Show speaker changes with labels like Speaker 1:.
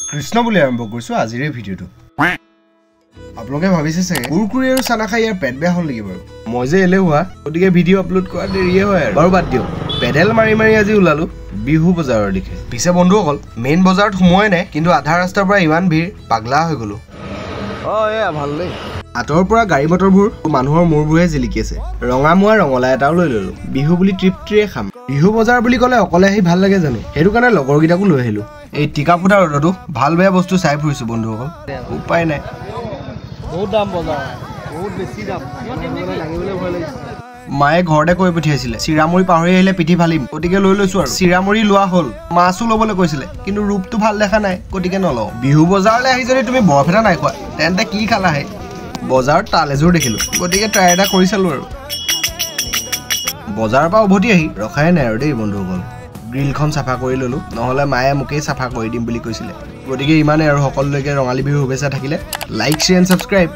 Speaker 1: কৃষ্ণ বুলি আৰম্ভ কৰিছো আজিৰ এই ভিডিঅ'টো আপোনালোকে ভাবিছে চাগে কুৰকুৰি আৰু চানা খাই ইয়াৰ পেট বেয়া হ'ল নেকি বাৰু মই যে এলেহুৱা গতিকে ভিডিঅ' আপলোড কৰা দেৰিয়ে হয় আৰু বাৰু বাদ দিয়ক পেডেল মাৰি মাৰি আজি ওলালো বিহু বজাৰৰ দিশে পিছে বন্ধুসকল মেইন বজাৰত সোমোৱাই নাই কিন্তু আধা ৰাস্তাৰ পৰা ইমান ভিৰ পাগলা হৈ গ'লো ভাল দেই আঁতৰ পৰা গাড়ী মটৰবোৰ মানুহৰ মূৰবোৰে জিলিকি আছে ৰঙামুৱা ৰঙলা এটাও লৈ ললো বিহু বুলি তৃপ্তিৰে খাম বিহু বজাৰ বুলি ক'লে অকলে আহি ভাল লাগে জানো সেইটো কাৰণে লগৰকেইটাকো লৈ আহিলো এই টিকা ফুটা ৰ'দতো ভাল বেয়া বস্তু চাই ফুৰিছো বন্ধুসকল উপায় নাই বহুত দাম বজাৰ বহুত বেছি দাম লাগিবলৈ ভয় লাগিছে মায়ে ঘৰতে কৈ পঠিয়াইছিলে চিৰামুৰি পাহৰি আহিলে পিঠি ফালিম গতিকে লৈ লৈছো আৰু চিৰামুৰি লোৱা হ'ল মাছো ল'বলৈ কৈছিলে কিন্তু ৰূপটো ভাল দেখা নাই গতিকে নলওঁ বিহু বজাৰলৈ আহি যদি তুমি বৰফেটা নাই খোৱা তেন্তে কি খালাহে বজাৰত তাল এযোৰ দেখিলো গতিকে ট্ৰাই এটা কৰি চালো আৰু বজাৰৰ পৰা উভতি আহি ৰখাই নাই আৰু দেই বন্ধুসকল গ্ৰিলখন চাফা কৰি ললো নহ'লে মায়ে মোকেই চাফা কৰি দিম বুলি কৈছিলে গতিকে ইমানে আৰু সকলোলৈকে ৰঙালী বিহুৰ শুভেচ্ছা থাকিলে লাইক শ্বেয়াৰ এণ্ড ছাবস্ক্ৰাইব